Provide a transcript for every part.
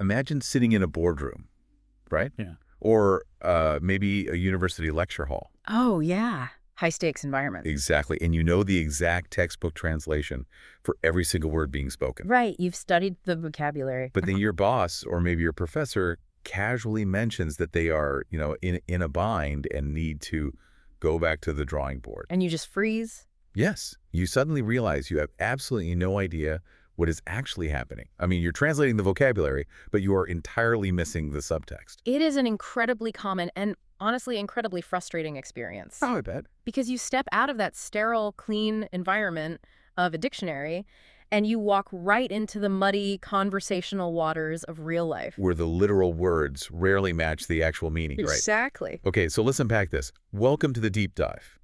Imagine sitting in a boardroom, right? Yeah. Or maybe a university lecture hall. Oh, yeah. High stakes environment. Exactly. And you know the exact textbook translation for every single word being spoken. Right. You've studied the vocabulary. But then your boss or maybe your professor casually mentions that they are, in a bind and need to go back to the drawing board. And you just freeze. Yes, you suddenly realize you have absolutely no idea what is actually happening. I mean, you're translating the vocabulary, but you are entirely missing the subtext. It is an incredibly common and honestly incredibly frustrating experience. Oh, I bet. Because you step out of that sterile, clean environment of a dictionary and you walk right into the muddy conversational waters of real life. Where the literal words rarely match the actual meaning, right? Exactly. Okay, so let's unpack this. Welcome to the deep dive.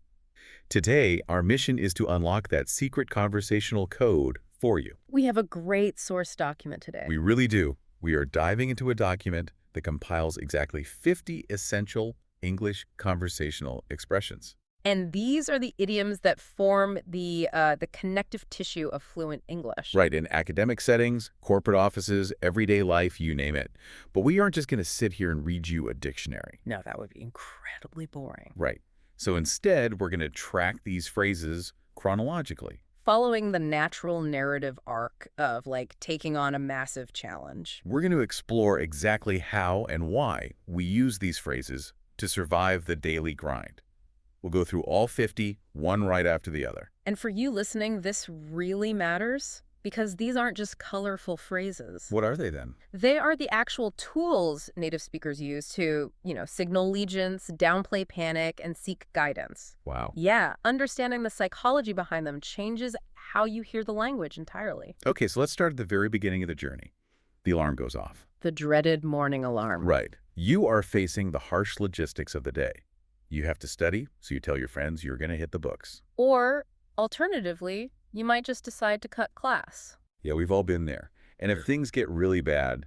Today, our mission is to unlock that secret conversational code for you. We have a great source document today. We really do. We are diving into a document that compiles exactly 50 essential English conversational expressions. And these are the idioms that form the connective tissue of fluent English. Right, in academic settings, corporate offices, everyday life, you name it. But we aren't just going to sit here and read you a dictionary. No, that would be incredibly boring. Right. So instead, we're going to track these phrases chronologically. Following the natural narrative arc of, like, taking on a massive challenge. We're going to explore exactly how and why we use these phrases to survive the daily grind. We'll go through all 50, one right after the other. And for you listening, this really matters because these aren't just colorful phrases. What are they then? They are the actual tools native speakers use to, signal allegiance, downplay panic, and seek guidance. Wow. Yeah, understanding the psychology behind them changes how you hear the language entirely. Okay, so let's start at the very beginning of the journey. The alarm goes off. The dreaded morning alarm. Right. You are facing the harsh logistics of the day. You have to study, so you tell your friends you're going to hit the books. Or, alternatively, you might just decide to cut class. Yeah, we've all been there. And if things get really bad,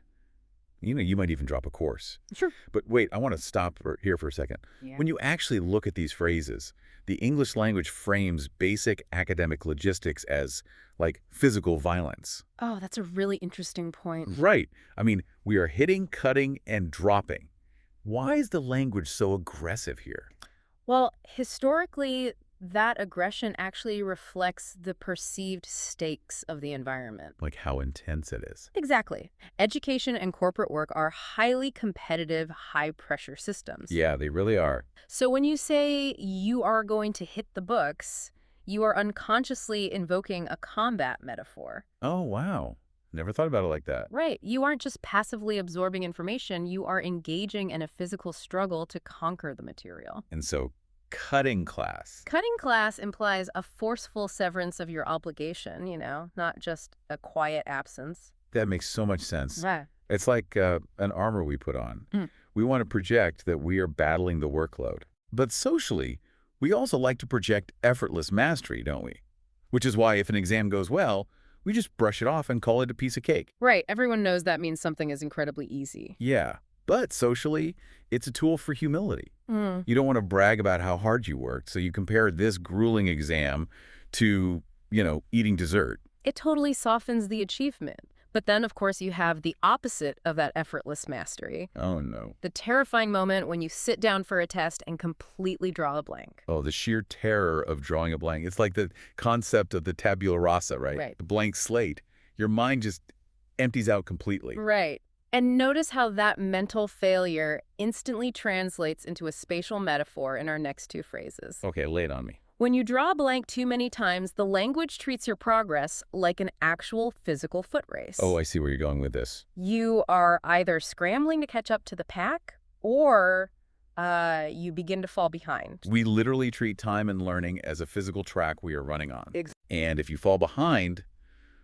you might even drop a course. Sure. But wait, I want to stop here for a second. Yeah. When you actually look at these phrases, the English language frames basic academic logistics as, like, physical violence. Oh, that's a really interesting point. Right. I mean, we are hitting, cutting, and dropping. Why is the language so aggressive here? Well, historically, that aggression actually reflects the perceived stakes of the environment. Like how intense it is. Exactly. Education and corporate work are highly competitive, high-pressure systems. Yeah, they really are. So when you say you are going to hit the books, you are unconsciously invoking a combat metaphor. Oh, wow. Never thought about it like that. Right. You aren't just passively absorbing information, you are engaging in a physical struggle to conquer the material. And so, cutting class. Cutting class implies a forceful severance of your obligation, not just a quiet absence. That makes so much sense. Right. It's like an armor we put on. We want to project that we are battling the workload. But socially, we also like to project effortless mastery, don't we? Which is why if an exam goes well, we just brush it off and call it a piece of cake. Right. Everyone knows that means something is incredibly easy. Yeah. But socially, it's a tool for humility. You don't want to brag about how hard you worked, so you compare this grueling exam to, eating dessert. It totally softens the achievement. But then, of course, you have the opposite of that effortless mastery. Oh, no. The terrifying moment when you sit down for a test and completely draw a blank. Oh, the sheer terror of drawing a blank. It's like the concept of the tabula rasa, right? Right. The blank slate. Your mind just empties out completely. Right. And notice how that mental failure instantly translates into a spatial metaphor in our next two phrases. Okay, lay it on me. When you draw a blank too many times, the language treats your progress like an actual physical foot race. Oh, I see where you're going with this. You are either scrambling to catch up to the pack or you begin to fall behind. We literally treat time and learning as a physical track we are running on. And if you fall behind,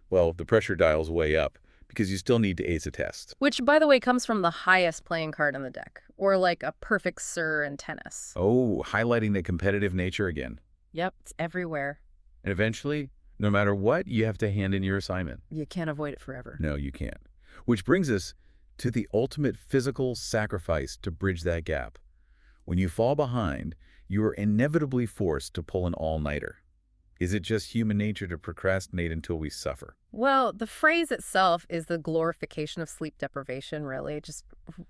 well, the pressure dial's way up because you still need to ace a test. Which, by the way, comes from the highest playing card on the deck, or like a perfect sir in tennis. Oh, highlighting the competitive nature again. Yep, it's everywhere. And eventually, no matter what, you have to hand in your assignment. You can't avoid it forever. No, you can't. Which brings us to the ultimate physical sacrifice to bridge that gap. When you fall behind, you are inevitably forced to pull an all-nighter. Is it just human nature to procrastinate until we suffer? Well, the phrase itself is the glorification of sleep deprivation, really, just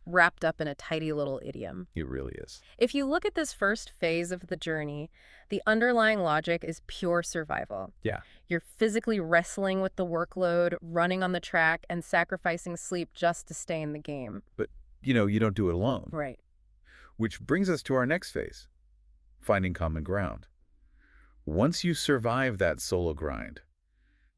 wrapped up in a tidy little idiom. It really is. If you look at this first phase of the journey, the underlying logic is pure survival. Yeah. You're physically wrestling with the workload, running on the track, and sacrificing sleep just to stay in the game. But, you don't do it alone. Right. Which brings us to our next phase, finding common ground. Once you survive that solo grind,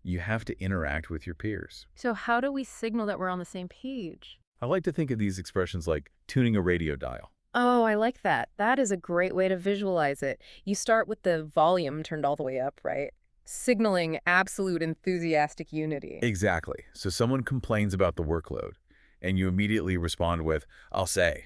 you have to interact with your peers. So how do we signal that we're on the same page? I like to think of these expressions like tuning a radio dial. Oh, I like that. That is a great way to visualize it. You start with the volume turned all the way up, right? Signaling absolute enthusiastic unity. Exactly. So someone complains about the workload, and you immediately respond with, I'll say,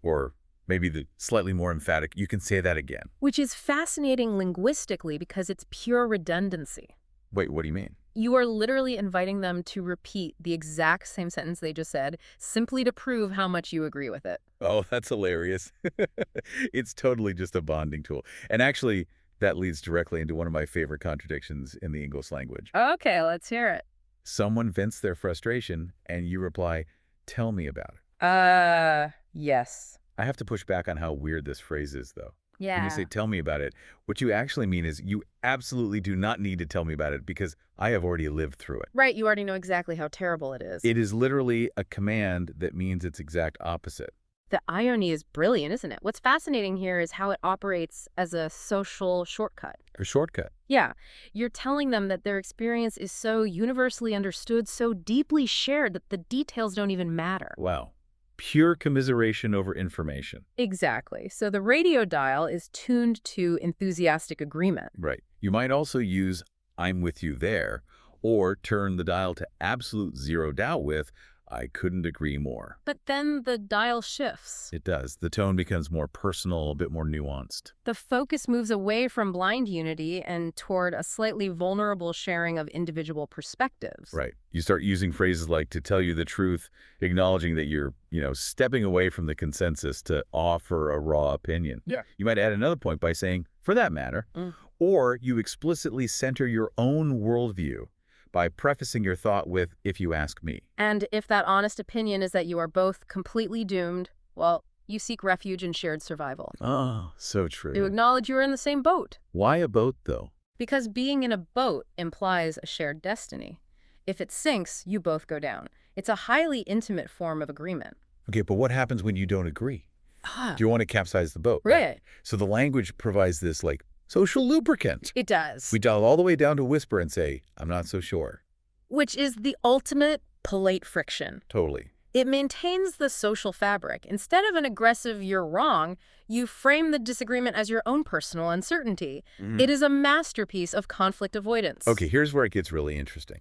or maybe the slightly more emphatic, you can say that again. Which is fascinating linguistically because it's pure redundancy. Wait, what do you mean? You are literally inviting them to repeat the exact same sentence they just said, simply to prove how much you agree with it. Oh, that's hilarious. It's totally just a bonding tool. And actually, that leads directly into one of my favorite contradictions in the English language. Okay, let's hear it. Someone vents their frustration, and you reply, tell me about it. Yes. I have to push back on how weird this phrase is, though. Yeah. When you say, tell me about it, what you actually mean is you absolutely do not need to tell me about it because I have already lived through it. Right, you already know exactly how terrible it is. It is literally a command that means its exact opposite. The irony is brilliant, isn't it? What's fascinating here is how it operates as a social shortcut. A shortcut. Yeah, you're telling them that their experience is so universally understood, so deeply shared that the details don't even matter. Wow. Pure commiseration over information. Exactly. So the radio dial is tuned to enthusiastic agreement. Right. You might also use I'm with you there, or turn the dial to absolute zero doubt with I couldn't agree more. But then the dial shifts. It does. The tone becomes more personal, a bit more nuanced. The focus moves away from blind unity and toward a slightly vulnerable sharing of individual perspectives. Right. You start using phrases like to tell you the truth, acknowledging that you're, stepping away from the consensus to offer a raw opinion. Yeah. You might add another point by saying, for that matter, or you explicitly center your own worldview by prefacing your thought with, if you ask me. And if that honest opinion is that you are both completely doomed, well, you seek refuge in shared survival. Oh, so true. You acknowledge you are in the same boat. Why a boat, though? Because being in a boat implies a shared destiny. If it sinks, you both go down. It's a highly intimate form of agreement. Okay, but what happens when you don't agree? Do you want to capsize the boat? Right. So the language provides this, social lubricant. It does. We dial all the way down to whisper and say, I'm not so sure. Which is the ultimate polite friction. Totally. It maintains the social fabric. Instead of an aggressive "you're wrong," you frame the disagreement as your own personal uncertainty. It is a masterpiece of conflict avoidance. Okay, here's where it gets really interesting.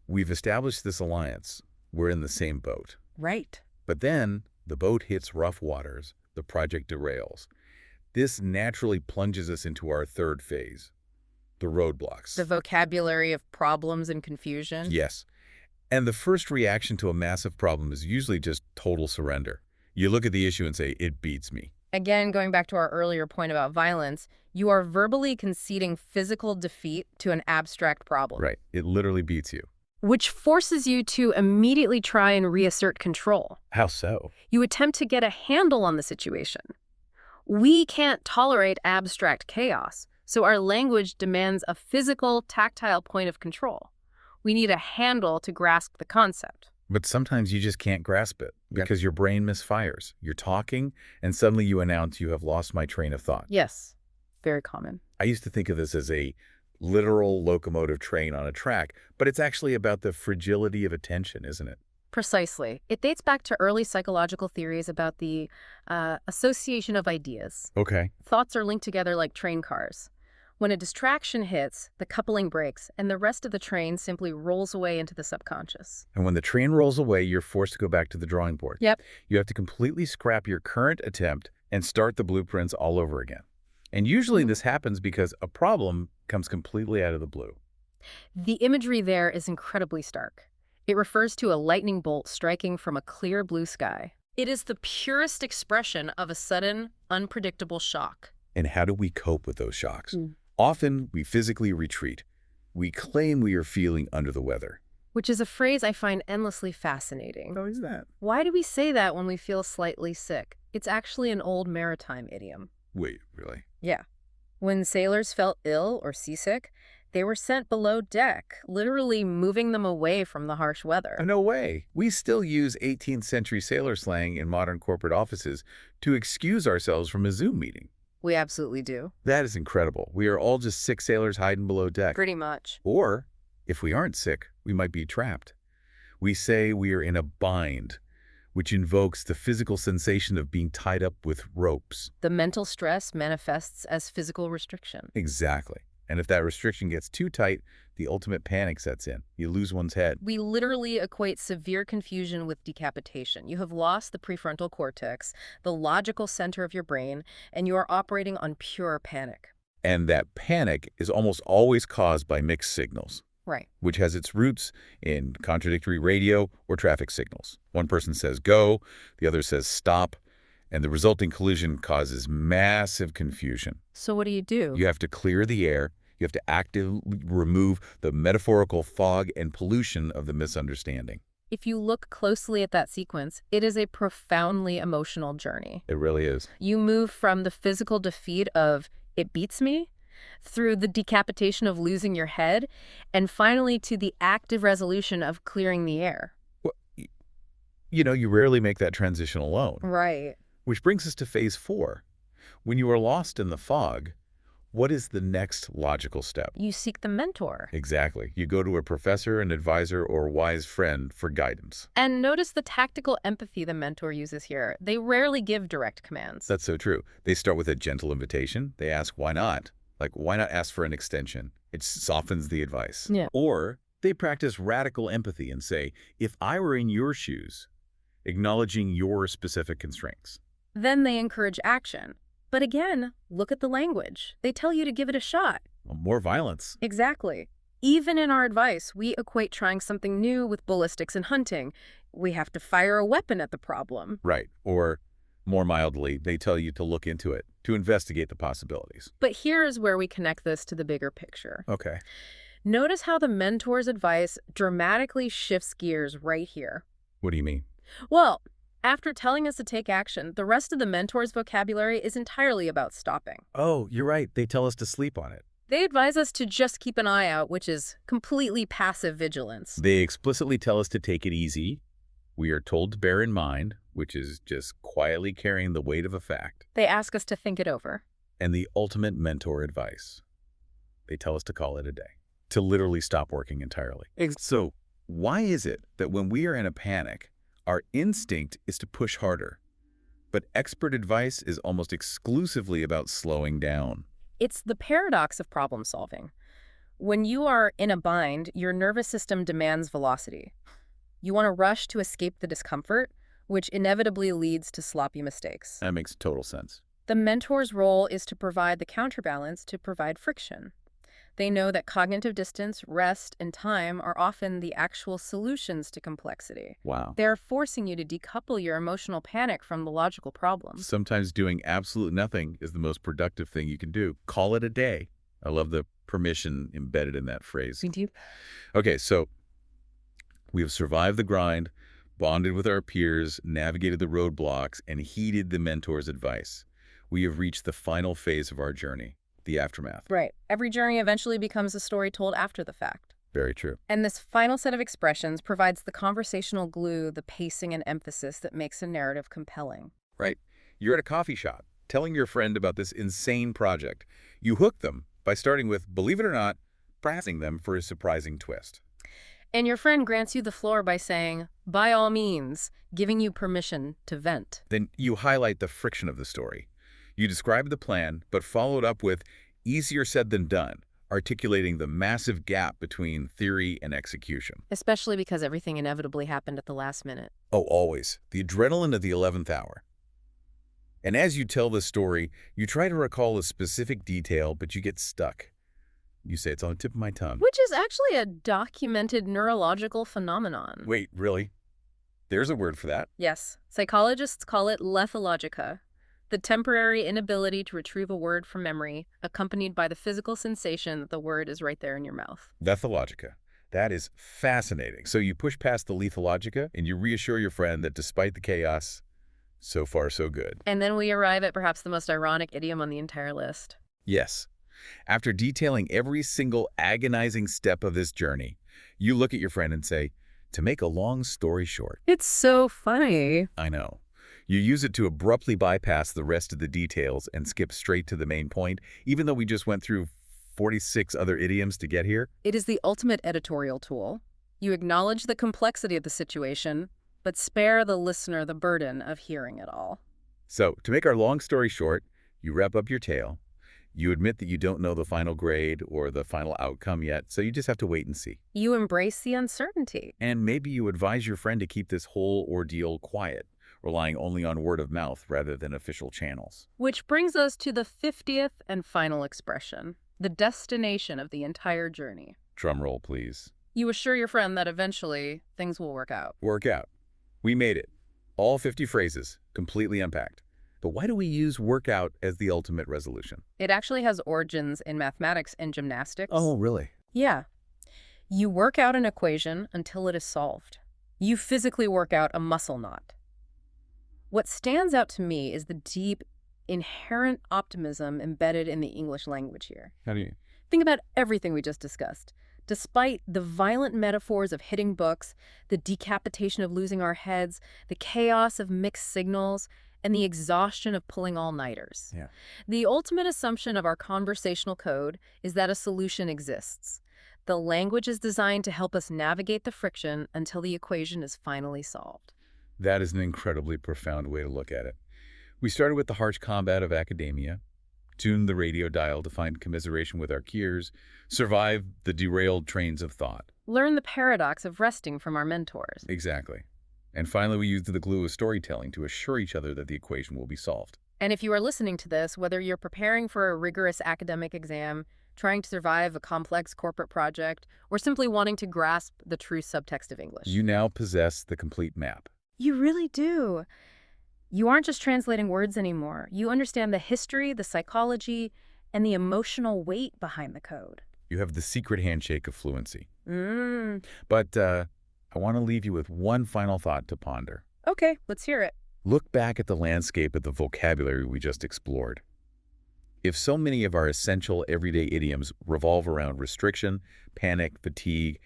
We've established this alliance. We're in the same boat. Right. But then the boat hits rough waters. The project derails. This naturally plunges us into our third phase, the roadblocks. The vocabulary of problems and confusion. Yes. And the first reaction to a massive problem is usually just total surrender. You look at the issue and say, it beats me. Again, going back to our earlier point about violence, you are verbally conceding physical defeat to an abstract problem. Right. It literally beats you. Which forces you to immediately try and reassert control. How so? You attempt to get a handle on the situation. We can't tolerate abstract chaos, so our language demands a physical, tactile point of control. We need a handle to grasp the concept. But sometimes you just can't grasp it because your brain misfires. You're talking, and suddenly you announce you have lost my train of thought. Yes, very common. I used to think of this as a literal locomotive train on a track, but it's actually about the fragility of attention, isn't it? Precisely. It dates back to early psychological theories about the association of ideas. Okay. Thoughts are linked together like train cars. When a distraction hits, the coupling breaks, and the rest of the train simply rolls away into the subconscious. And when the train rolls away, you're forced to go back to the drawing board. Yep. You have to completely scrap your current attempt and start the blueprints all over again. And usually this happens because a problem comes completely out of the blue. The imagery there is incredibly stark. It refers to a lightning bolt striking from a clear blue sky. It is the purest expression of a sudden, unpredictable shock. And how do we cope with those shocks? Often, we physically retreat. We claim we are feeling under the weather. Which is a phrase I find endlessly fascinating. How is that? Why do we say that when we feel slightly sick? It's actually an old maritime idiom. Wait, really? Yeah. When sailors felt ill or seasick, they were sent below deck, literally moving them away from the harsh weather. No way. We still use 18th century sailor slang in modern corporate offices to excuse ourselves from a Zoom meeting. We absolutely do. That is incredible. We are all just sick sailors hiding below deck. Pretty much. Or, if we aren't sick, we might be trapped. We say we are in a bind, which invokes the physical sensation of being tied up with ropes. The mental stress manifests as physical restriction. Exactly. And if that restriction gets too tight, the ultimate panic sets in. You lose one's head. We literally equate severe confusion with decapitation. You have lost the prefrontal cortex, the logical center of your brain, and you are operating on pure panic. And that panic is almost always caused by mixed signals, Right. which has its roots in contradictory radio or traffic signals. One person says go, the other says stop, and the resulting collision causes massive confusion. So what do? You have to clear the air. You have to actively remove the metaphorical fog and pollution of the misunderstanding. If you look closely at that sequence, it is a profoundly emotional journey. It really is. You move from the physical defeat of "it beats me" through the decapitation of losing your head, and finally to the active resolution of clearing the air. Well, you rarely make that transition alone. Right. Which brings us to phase 4. When you are lost in the fog, what is the next logical step? You seek the mentor. Exactly. You go to a professor, an advisor, or wise friend for guidance. And notice the tactical empathy the mentor uses here. They rarely give direct commands. That's so true. They start with a gentle invitation. They ask, why not? Like, why not ask for an extension? It softens the advice. Yeah. Or they practice radical empathy and say, if I were in your shoes, acknowledging your specific constraints. Then they encourage action. But again, look at the language. They tell you to give it a shot. More violence. Exactly. Even in our advice, we equate trying something new with ballistics and hunting. We have to fire a weapon at the problem. Right. Or, more mildly, they tell you to look into it, to investigate the possibilities. But here is where we connect this to the bigger picture. Okay. Notice how the mentor's advice dramatically shifts gears right here. What do you mean? Well, after telling us to take action, the rest of the mentor's vocabulary is entirely about stopping. Oh, you're right. They tell us to sleep on it. They advise us to just keep an eye out, which is completely passive vigilance. They explicitly tell us to take it easy. We are told to bear in mind, which is just quietly carrying the weight of a fact. They ask us to think it over. And the ultimate mentor advice. They tell us to call it a day, to literally stop working entirely. So why is it that when we are in a panic, our instinct is to push harder, but expert advice is almost exclusively about slowing down? It's the paradox of problem solving. When you are in a bind, your nervous system demands velocity. You want to rush to escape the discomfort, which inevitably leads to sloppy mistakes. That makes total sense. The mentor's role is to provide the counterbalance, to provide friction. They know that cognitive distance, rest, and time are often the actual solutions to complexity. Wow. They're forcing you to decouple your emotional panic from the logical problem. Sometimes doing absolute nothing is the most productive thing you can do. Call it a day. I love the permission embedded in that phrase. Me too. Okay, so we have survived the grind, bonded with our peers, navigated the roadblocks, and heeded the mentor's advice. We have reached the final phase of our journey, the aftermath. Right. Every journey eventually becomes a story told after the fact. Very true. And this final set of expressions provides the conversational glue, the pacing and emphasis that makes a narrative compelling. Right. You're at a coffee shop, telling your friend about this insane project. You hook them by starting with, believe it or not, praising them for a surprising twist. And your friend grants you the floor by saying, by all means, giving you permission to vent. Then you highlight the friction of the story. You describe the plan, but follow it up with easier said than done, articulating the massive gap between theory and execution. Especially because everything inevitably happened at the last minute. Oh, always. The adrenaline of the 11th hour. And as you tell the story, you try to recall a specific detail, but you get stuck. You say, it's on the tip of my tongue. Which is actually a documented neurological phenomenon. Wait, really? There's a word for that? Yes. Psychologists call it lethologica. The temporary inability to retrieve a word from memory, accompanied by the physical sensation that the word is right there in your mouth. Lethalogica. That is fascinating. So you push past the lethalogica and you reassure your friend that despite the chaos, so far so good. And then we arrive at perhaps the most ironic idiom on the entire list. Yes. After detailing every single agonizing step of this journey, you look at your friend and say, to make a long story short. It's so funny. I know. You use it to abruptly bypass the rest of the details and skip straight to the main point, even though we just went through 46 other idioms to get here. It is the ultimate editorial tool. You acknowledge the complexity of the situation, but spare the listener the burden of hearing it all. So, to make our long story short, you wrap up your tale. You admit that you don't know the final grade or the final outcome yet, so you just have to wait and see. You embrace the uncertainty. And maybe you advise your friend to keep this whole ordeal quiet, relying only on word of mouth rather than official channels. Which brings us to the 50th and final expression, the destination of the entire journey. Drum roll, please. You assure your friend that eventually things will work out. Work out. We made it. All 50 phrases, completely unpacked. But why do we use workout as the ultimate resolution? It actually has origins in mathematics and gymnastics. Oh, really? Yeah. You work out an equation until it is solved. You physically work out a muscle knot. What stands out to me is the deep, inherent optimism embedded in the English language here. How do you? Think about everything we just discussed. Despite the violent metaphors of hitting books, the decapitation of losing our heads, the chaos of mixed signals, and the exhaustion of pulling all-nighters. Yeah. The ultimate assumption of our conversational code is that a solution exists. The language is designed to help us navigate the friction until the equation is finally solved. That is an incredibly profound way to look at it. We started with the harsh combat of academia, tuned the radio dial to find commiseration with our peers, survived the derailed trains of thought. Learn the paradox of resting from our mentors. Exactly. And finally, we used the glue of storytelling to assure each other that the equation will be solved. And if you are listening to this, whether you're preparing for a rigorous academic exam, trying to survive a complex corporate project, or simply wanting to grasp the true subtext of English, You now possess the complete map. You really do. You aren't just translating words anymore. You understand the history, the psychology, and the emotional weight behind the code. You have the secret handshake of fluency. Mm. But I want to leave you with one final thought to ponder. Okay, let's hear it. Look back at the landscape of the vocabulary we just explored. If so many of our essential everyday idioms revolve around restriction, panic, fatigue,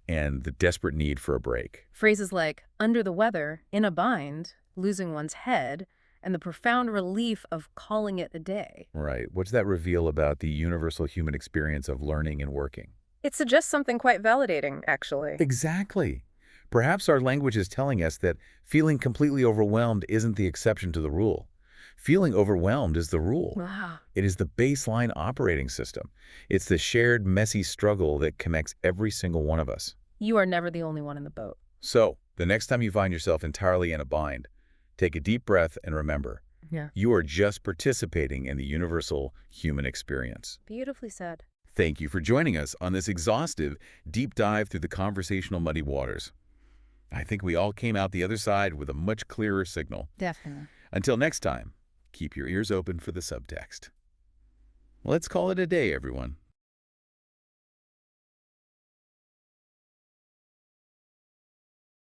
and the desperate need for a break. Phrases like under the weather, in a bind, losing one's head, and the profound relief of calling it a day. Right. What's that reveal about the universal human experience of learning and working? It suggests something quite validating, actually. Exactly. Perhaps our language is telling us that feeling completely overwhelmed isn't the exception to the rule. Feeling overwhelmed is the rule. Wow. It is the baseline operating system. It's the shared, messy struggle that connects every single one of us. You are never the only one in the boat. So, the next time you find yourself entirely in a bind, take a deep breath and remember, you are just participating in the universal human experience. Beautifully said. Thank you for joining us on this exhaustive, deep dive through the conversational muddy waters. I think we all came out the other side with a much clearer signal. Definitely. Until next time, keep your ears open for the subtext. Let's call it a day, everyone.